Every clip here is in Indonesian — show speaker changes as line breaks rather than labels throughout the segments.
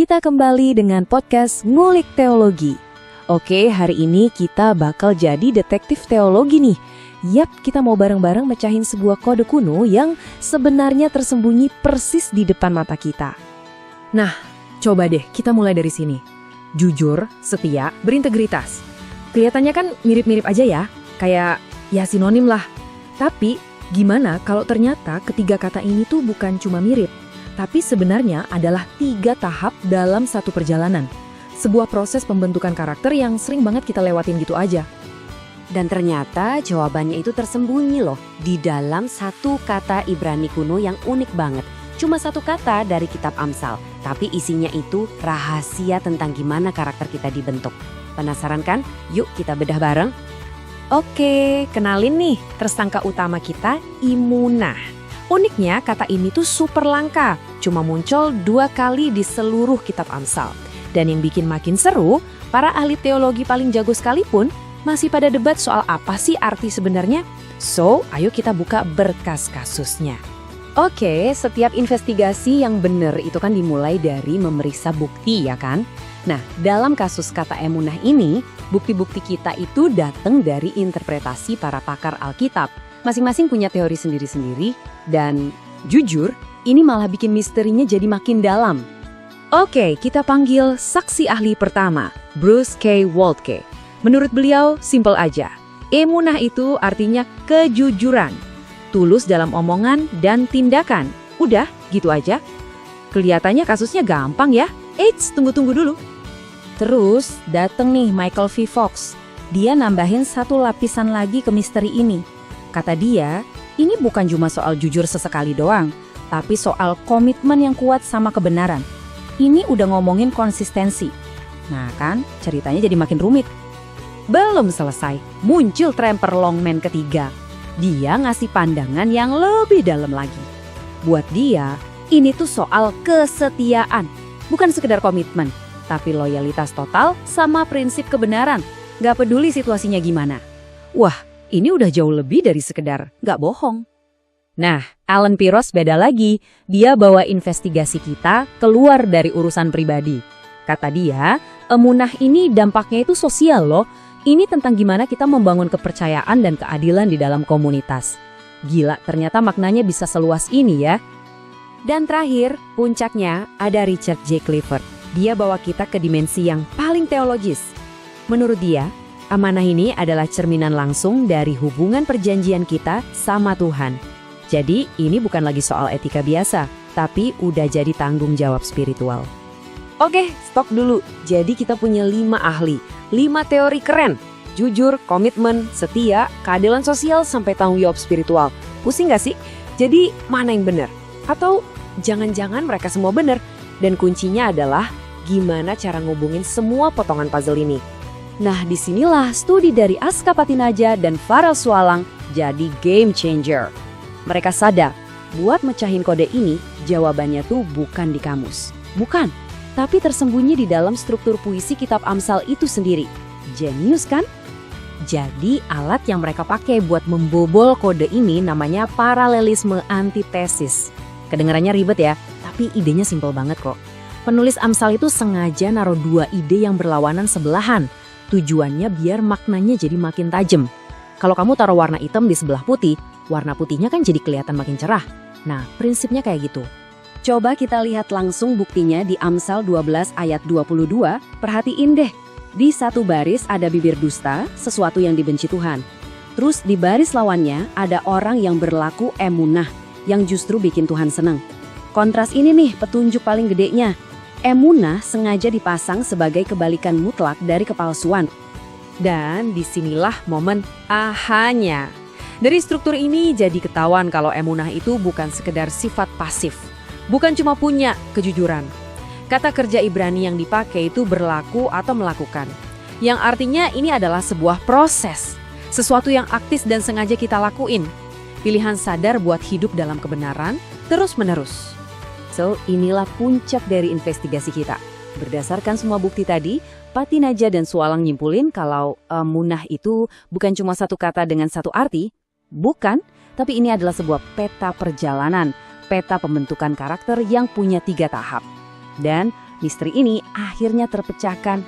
kita kembali dengan podcast Ngulik Teologi. Oke, hari ini kita bakal jadi detektif teologi nih. Yap, kita mau bareng-bareng mecahin sebuah kode kuno yang sebenarnya tersembunyi persis di depan mata kita.
Nah, coba deh kita mulai dari sini. Jujur, setia, berintegritas. Kelihatannya kan mirip-mirip aja ya, kayak ya sinonim lah. Tapi gimana kalau ternyata ketiga kata ini tuh bukan cuma mirip, tapi sebenarnya adalah 3 tahap dalam satu perjalanan. Sebuah proses pembentukan karakter yang sering banget kita lewatin gitu aja.
Dan ternyata jawabannya itu tersembunyi loh di dalam satu kata Ibrani kuno yang unik banget. Cuma satu kata dari kitab Amsal, tapi isinya itu rahasia tentang gimana karakter kita dibentuk. Penasaran kan? Yuk kita bedah bareng.
Oke, kenalin nih tersangka utama kita, Imunah. Uniknya kata ini tuh super langka, cuma muncul 2 kali di seluruh kitab Amsal. Dan yang bikin makin seru, para ahli teologi paling jago sekalipun masih pada debat soal apa sih arti sebenarnya. So, ayo kita buka berkas kasusnya.
Oke, setiap investigasi yang benar itu kan dimulai dari memeriksa bukti ya kan? Nah, dalam kasus kata emunah ini, bukti-bukti kita itu datang dari interpretasi para pakar Alkitab. Masing-masing punya teori sendiri-sendiri dan jujur, ini malah bikin misterinya jadi makin dalam. Oke, kita panggil saksi ahli pertama, Bruce K. Waltke. Menurut beliau, simpel aja. Emunah itu artinya kejujuran, tulus dalam omongan dan tindakan. Udah, gitu aja. Kelihatannya kasusnya gampang ya. Eits, tunggu dulu. Terus dateng nih Michael V. Fox. Dia nambahin 1 lapisan lagi ke misteri ini. Kata dia, ini bukan cuma soal jujur sesekali doang, tapi soal komitmen yang kuat sama kebenaran. Ini udah ngomongin konsistensi. Nah kan, ceritanya jadi makin rumit. Belum selesai, muncul tramper longman ketiga. Dia ngasih pandangan yang lebih dalam lagi. Buat dia, ini tuh soal kesetiaan. Bukan sekedar komitmen, tapi loyalitas total sama prinsip kebenaran. Gak peduli situasinya gimana. Wah, ini udah jauh lebih dari sekedar gak bohong. Nah, Alan Piros beda lagi. Dia bawa investigasi kita keluar dari urusan pribadi. Kata dia, emunah ini dampaknya itu sosial loh. Ini tentang gimana kita membangun kepercayaan dan keadilan di dalam komunitas. Gila, ternyata maknanya bisa seluas ini ya. Dan terakhir, puncaknya ada Richard J. Clifford. Dia bawa kita ke dimensi yang paling teologis. Menurut dia, amanah ini adalah cerminan langsung dari hubungan perjanjian kita sama Tuhan. Jadi ini bukan lagi soal etika biasa, tapi udah jadi tanggung jawab spiritual. Oke, stop dulu. Jadi kita punya 5 ahli, 5 teori keren. Jujur, komitmen, setia, keadilan sosial, sampai tanggung jawab spiritual. Pusing gak sih? Jadi mana yang benar? Atau jangan-jangan mereka semua benar? Dan kuncinya adalah gimana cara ngubungin semua potongan puzzle ini. Nah, disinilah studi dari Aska Patinaja dan Farel Swalang jadi game changer. Mereka sadar, buat mecahin kode ini, jawabannya tuh bukan di kamus. Bukan, tapi tersembunyi di dalam struktur puisi kitab Amsal itu sendiri. Jenius kan? Jadi alat yang mereka pakai buat membobol kode ini namanya paralelisme antitesis. Kedengarannya ribet ya, tapi idenya simpel banget kok. Penulis Amsal itu sengaja naruh 2 ide yang berlawanan sebelahan. Tujuannya biar maknanya jadi makin tajam. Kalau kamu taruh warna hitam di sebelah putih, warna putihnya kan jadi kelihatan makin cerah. Nah, prinsipnya kayak gitu. Coba kita lihat langsung buktinya di Amsal 12 ayat 22. Perhatiin deh, di satu baris ada bibir dusta, sesuatu yang dibenci Tuhan. Terus di baris lawannya ada orang yang berlaku emunah, yang justru bikin Tuhan senang. Kontras ini nih petunjuk paling gedenya. Emunah sengaja dipasang sebagai kebalikan mutlak dari kepalsuan. Dan disinilah momen ahanya. Dari struktur ini jadi ketahuan kalau emunah itu bukan sekedar sifat pasif. Bukan cuma punya kejujuran. Kata kerja Ibrani yang dipakai itu berlaku atau melakukan. Yang artinya ini adalah sebuah proses. Sesuatu yang aktif dan sengaja kita lakuin. Pilihan sadar buat hidup dalam kebenaran terus-menerus. So, inilah puncak dari investigasi kita. Berdasarkan semua bukti tadi, Patinaja dan Swalang nyimpulin kalau emunah itu bukan cuma satu kata dengan satu arti. Bukan, tapi ini adalah sebuah peta perjalanan, peta pembentukan karakter yang punya 3 tahap. Dan Misteri ini akhirnya terpecahkan.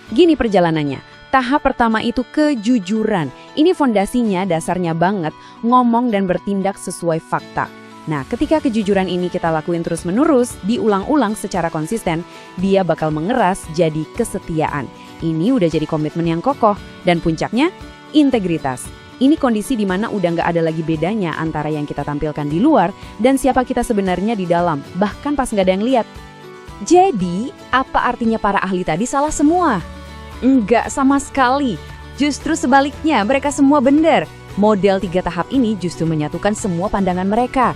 Gini perjalanannya. Tahap pertama itu kejujuran. Ini fondasinya, dasarnya banget, ngomong dan bertindak sesuai fakta. Nah, ketika kejujuran ini kita lakuin terus-menerus, diulang-ulang secara konsisten, dia bakal mengeras jadi kesetiaan. Ini udah jadi komitmen yang kokoh. Dan puncaknya, integritas. Ini kondisi di mana udah nggak ada lagi bedanya antara yang kita tampilkan di luar dan siapa kita sebenarnya di dalam, bahkan pas nggak ada yang lihat. Jadi, apa artinya para ahli tadi salah semua? Enggak sama sekali. Justru sebaliknya, mereka semua benar. Model 3 tahap ini justru menyatukan semua pandangan mereka.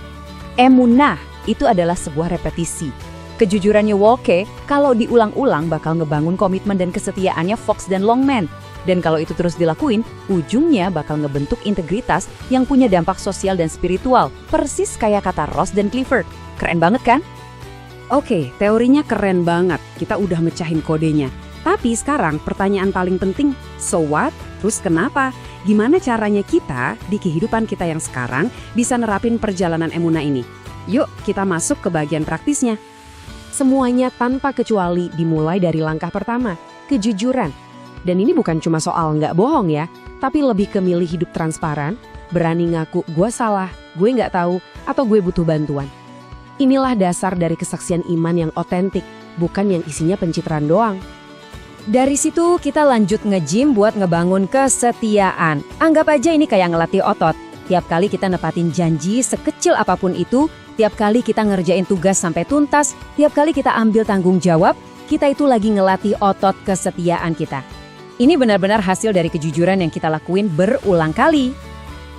Emunah itu adalah sebuah repetisi. Kejujurannya Wolke, kalau diulang-ulang bakal ngebangun komitmen dan kesetiaannya Fox dan Longman. Dan kalau itu terus dilakuin, ujungnya bakal ngebentuk integritas yang punya dampak sosial dan spiritual. Persis kayak kata Ross dan Clifford. Keren banget kan? Oke, teorinya keren banget. Kita udah mecahin kodenya. Tapi sekarang pertanyaan paling penting, so what? Terus kenapa? Gimana caranya kita di kehidupan kita yang sekarang bisa nerapin perjalanan emunah ini? Yuk kita masuk ke bagian praktisnya. Semuanya tanpa kecuali dimulai dari langkah pertama, kejujuran. Dan ini bukan cuma soal nggak bohong ya, tapi lebih ke milih hidup transparan, berani ngaku gue salah, gue nggak tahu, atau gue butuh bantuan. Inilah dasar dari kesaksian iman yang otentik, bukan yang isinya pencitraan doang. Dari situ kita lanjut nge-gym buat ngebangun kesetiaan. Anggap aja ini kayak ngelatih otot. Tiap kali kita nepatin janji sekecil apapun itu, tiap kali kita ngerjain tugas sampai tuntas, tiap kali kita ambil tanggung jawab, kita itu lagi ngelatih otot kesetiaan kita. Ini benar-benar hasil dari kejujuran yang kita lakuin berulang kali.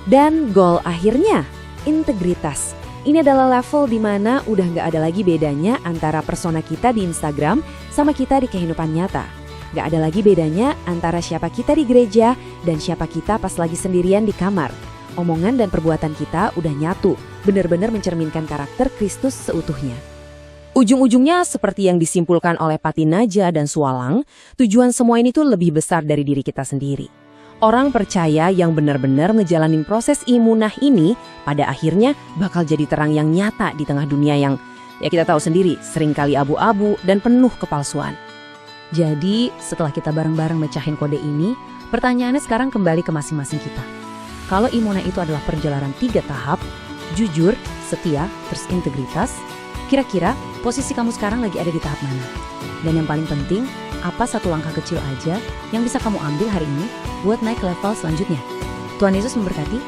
Dan goal akhirnya, integritas. Ini adalah level di mana udah nggak ada lagi bedanya antara persona kita di Instagram sama kita di kehidupan nyata. Gak ada lagi bedanya antara siapa kita di gereja dan siapa kita pas lagi sendirian di kamar. Omongan dan perbuatan kita udah nyatu, benar-benar mencerminkan karakter Kristus seutuhnya. Ujung-ujungnya seperti yang disimpulkan oleh Patinaja dan Swalang, tujuan semua ini tuh lebih besar dari diri kita sendiri. Orang percaya yang benar-benar ngejalanin proses imunah ini pada akhirnya bakal jadi terang yang nyata di tengah dunia yang ya kita tahu sendiri seringkali abu-abu dan penuh kepalsuan. Jadi setelah kita bareng-bareng mecahin kode ini, pertanyaannya sekarang kembali ke masing-masing kita. Kalau imunah itu adalah perjalanan 3 tahap, jujur, setia, terus integritas, kira-kira posisi kamu sekarang lagi ada di tahap mana? Dan yang paling penting, apa satu langkah kecil aja yang bisa kamu ambil hari ini buat naik ke level selanjutnya? Tuhan Yesus memberkati.